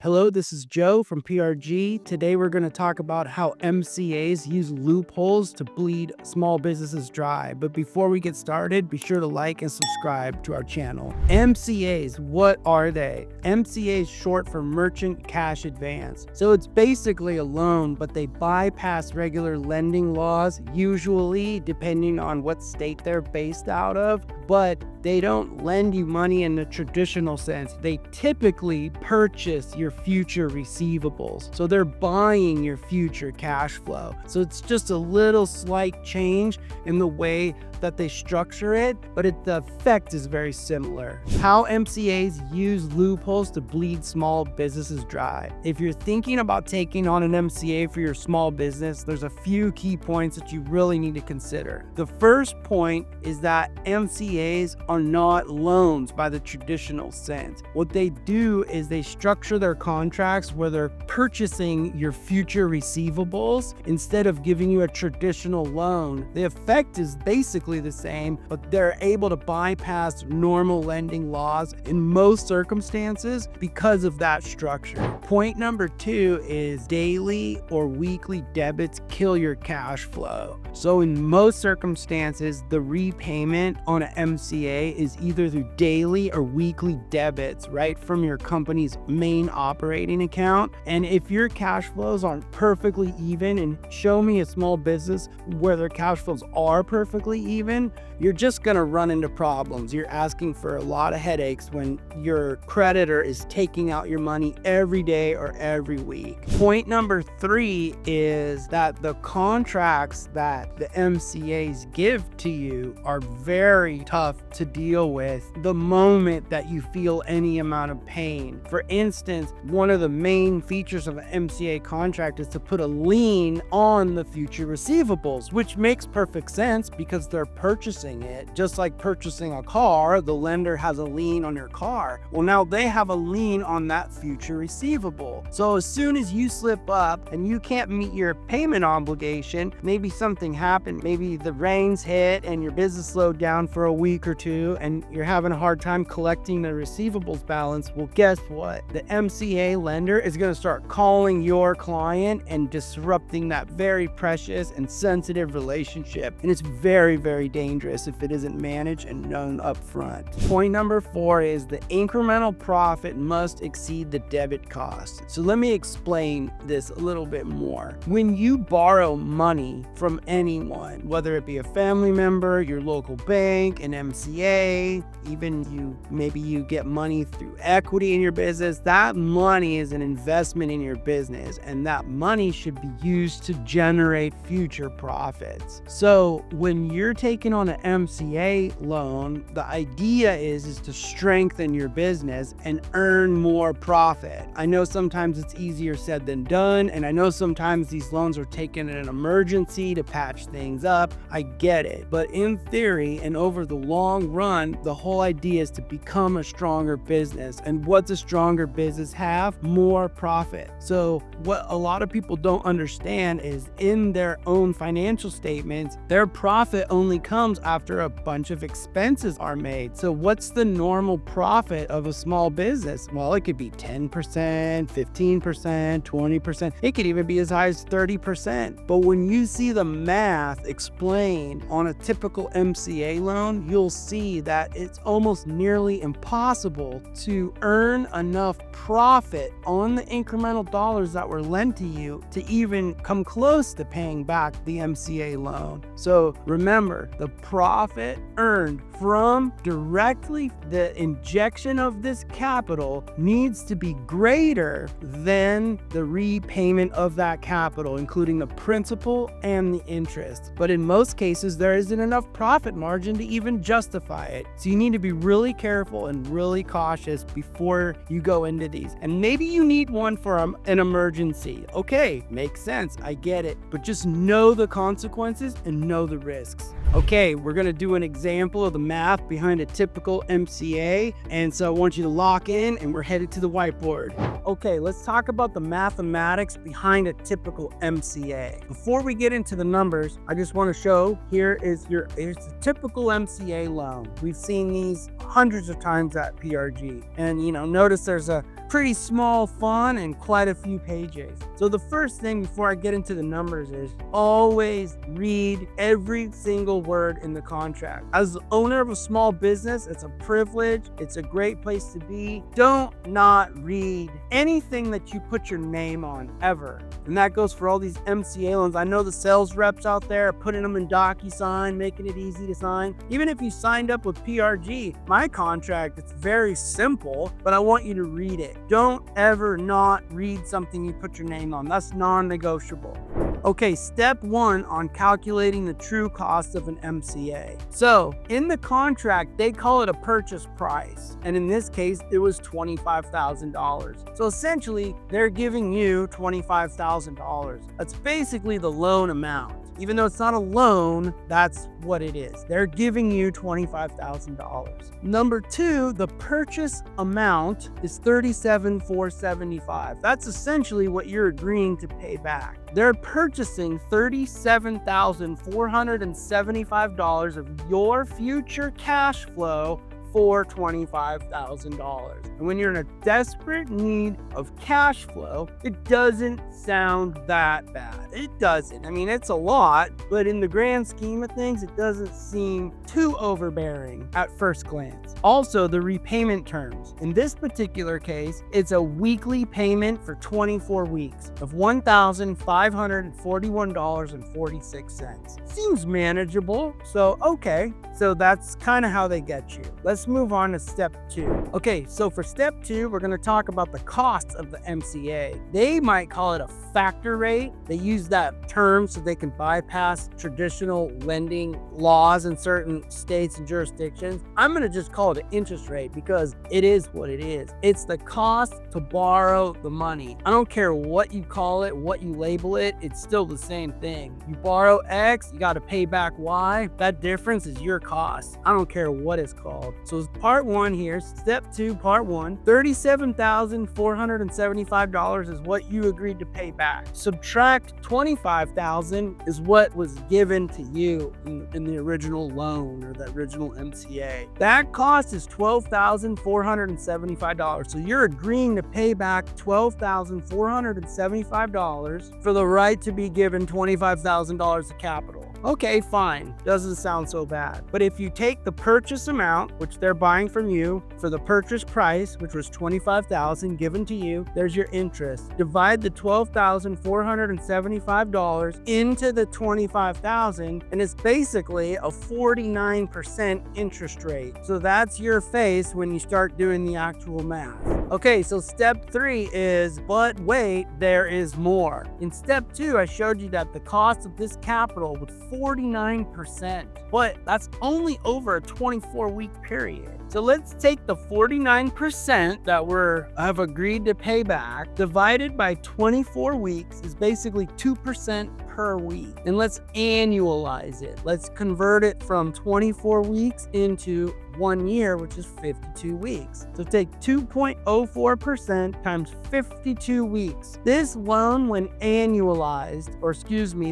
Hello, this is Joe from PRG. Today we're going to talk about how MCAs use loopholes to bleed small businesses dry. But before we get started, be sure to like and subscribe to our channel. MCAs, what are they? MCA is short for Merchant Cash Advance. So it's basically a loan, but they bypass regular lending laws, usually depending on what state they're based out of. But they don't lend you money in the traditional sense. They typically purchase your future receivables. So they're buying your future cash flow. So it's just a little slight change in the way that they structure it, but the effect is very similar. How MCAs use loopholes to bleed small businesses dry. If you're thinking about taking on an MCA for your small business, there's a few key points that you really need to consider. The first point is that MCAs are not loans by the traditional sense. What they do is they structure their contracts where they're purchasing your future receivables instead of giving you a traditional loan. The effect is basically the same, but they're able to bypass normal lending laws in most circumstances because of that structure. Point number 2 is daily or weekly debits kill your cash flow. So in most circumstances, the repayment on an MCA is either through daily or weekly debits right from your company's main operating account. And if your cash flows aren't perfectly even, and show me a small business where their cash flows are perfectly even, you're just going to run into problems. You're asking for a lot of headaches when your creditor is taking out your money every day or every week. Point number 3 is that the contracts that the MCAs give to you are very tough to deal with the moment that you feel any amount of pain. For instance, one of the main features of an MCA contract is to put a lien on the future receivables, which makes perfect sense because they're purchasing it. Just like purchasing a car, the lender has a lien on your car. Well, now they have a lien on that future receivable. So as soon as you slip up and you can't meet your payment obligation, maybe something happened, maybe the rains hit and your business slowed down for a week or two and you're having a hard time collecting the receivables balance. Well, guess what? The MCA lender is going to start calling your client and disrupting that very precious and sensitive relationship. And it's very, very dangerous if it isn't managed and known up front. Point number 4 is the incremental profit must exceed the debit cost. So let me explain this a little bit more. When you borrow money from anyone, whether it be a family member, your local bank, an MCA, even maybe you get money through equity in your business, that money is an investment in your business, and that money should be used to generate future profits. So when you're taking on an MCA loan, the idea is to strengthen your business and earn more profit. I know sometimes it's easier said than done, and I know sometimes these loans are taken in an emergency to patch things up. I get it. But in theory and over the long run, the whole idea is to become a stronger business. And what's a stronger business have? More profit. So what a lot of people don't understand is in their own financial statements, their profit only comes after a bunch of expenses are made. So what's the normal profit of a small business? Well, it could be 10%, 15%, 20%. It could even be as high as 30%. But when you see the math explained on a typical MCA loan, you'll see that it's almost nearly impossible to earn enough profit on the incremental dollars that were lent to you to even come close to paying back the MCA loan. So remember, the profit earned from directly the injection of this capital needs to be greater than the repayment of that capital, including the principal and the interest. But in most cases, there isn't enough profit margin to even justify it. So you need to be really careful and really cautious before you go into these. And maybe you need one for an emergency. Okay, makes sense. I get it. But just know the consequences and know the risks. Okay, we're going to do an example of the math behind a typical MCA. And so I want you to lock in and we're headed to the whiteboard. Okay, let's talk about the mathematics behind a typical MCA. Before we get into the numbers, I just want to show here's a typical MCA loan. We've seen these hundreds of times at PRG. And notice there's a pretty small font and quite a few pages. So the first thing before I get into the numbers is always read every single word in the contract. As the owner of a small business, it's a privilege. It's a great place to be. Don't not read anything that you put your name on ever. And that goes for all these MCA loans. I know the sales reps out there are putting them in DocuSign, making it easy to sign. Even if you signed up with PRG, my contract, it's very simple, but I want you to read it. Don't ever not read something you put your name on. That's non-negotiable. Okay, step 1 on calculating the true cost of an MCA. So in the contract, they call it a purchase price. And in this case, it was $25,000. So essentially, they're giving you $25,000. That's basically the loan amount. Even though it's not a loan, that's what it is. They're giving you $25,000. Number 2, the purchase amount is $37,475. That's essentially what you're agreeing to pay back. They're purchasing $37,475 of your future cash flow for $25,000. And when you're in a desperate need of cash flow, it doesn't sound that bad. It doesn't. I mean, it's a lot, but in the grand scheme of things, it doesn't seem too overbearing at first glance. Also, the repayment terms. In this particular case, it's a weekly payment for 24 weeks of $1,541.46. Seems manageable. So, okay. So that's kind of how they get you. Let's move on to step 2. Okay, so for step 2, we're going to talk about the costs of the MCA. They might call it a factor rate. They use that term so they can bypass traditional lending laws in certain states and jurisdictions. I'm going to just call it an interest rate because it is what it is. It's the cost to borrow the money. I don't care what you call it, what you label it, it's still the same thing. You borrow X, you got to pay back Y. That difference is your cost. I don't care what it's called. So part 1 here, step 2, part 1, $37,475 is what you agreed to pay back. Subtract $25,000 is what was given to you in the original loan or the original MCA. That cost is $12,475. So you're agreeing to pay back $12,475 for the right to be given $25,000 of capital. Okay, fine. Doesn't sound so bad. But if you take the purchase amount, which they're buying from you, for the purchase price, which was $25,000 given to you, there's your interest. Divide the $12,475 into the $25,000, and it's basically a 49% interest rate. So that's your face when you start doing the actual math. Okay, so step 3 is, but wait, there is more. In step 2, I showed you that the cost of this capital was 49%, but that's only over a 24-week period. So let's take the 49% that have agreed to pay back, divided by 24 weeks is basically 2% per week. And let's annualize it. Let's convert it from 24 weeks into 1 year, which is 52 weeks. So take 2.04% times 52 weeks. This loan, when annualized,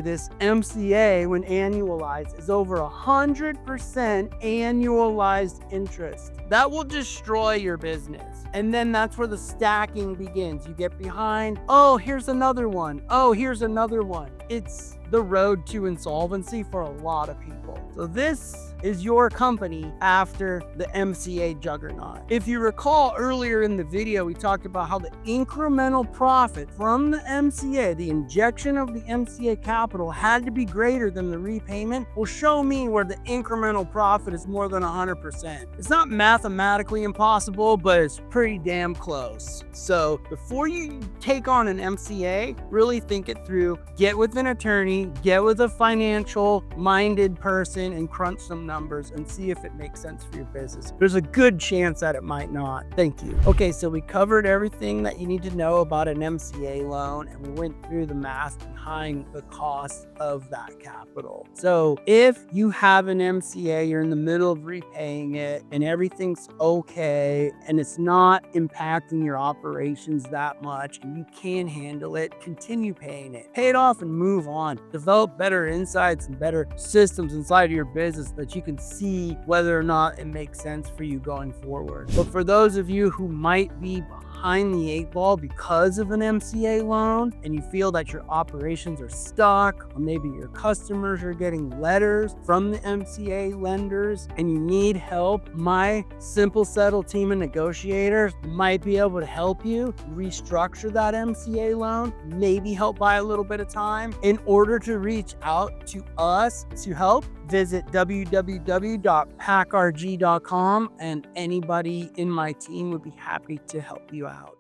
this MCA, when annualized, is over 100% annualized interest. That will destroy your business. And then that's where the stacking begins. You get behind, oh, here's another one. Oh, here's another one. It's the road to insolvency for a lot of people. So this is your company after the MCA juggernaut. If you recall earlier in the video, we talked about how the incremental profit from the MCA, the injection of the MCA capital, had to be greater than the repayment. Well, show me where the incremental profit is more than 100%. It's not mathematically impossible, but it's pretty damn close. So before you take on an MCA, really think it through. Get with an attorney, get with a financial minded person, and crunch some numbers and see if it makes sense for your business. There's a good chance that it might not. Thank you. Okay, so we covered everything that you need to know about an MCA loan, and we went through the math behind the cost of that capital. So if you have an MCA, you're in the middle of repaying it and everything's okay and it's not impacting your operations that much and you can handle it, continue paying it. Pay it off and move on. Develop better insights and better systems inside of your business that you can see whether or not it makes sense for you going forward. But for those of you who might be behind behind the 8 ball because of an MCA loan and you feel that your operations are stuck, or maybe your customers are getting letters from the MCA lenders and you need help, my Simple Settle team of negotiators might be able to help you restructure that MCA loan, maybe help buy a little bit of time. In order to reach out to us to help, visit www.packrg.com and anybody in my team would be happy to help you out.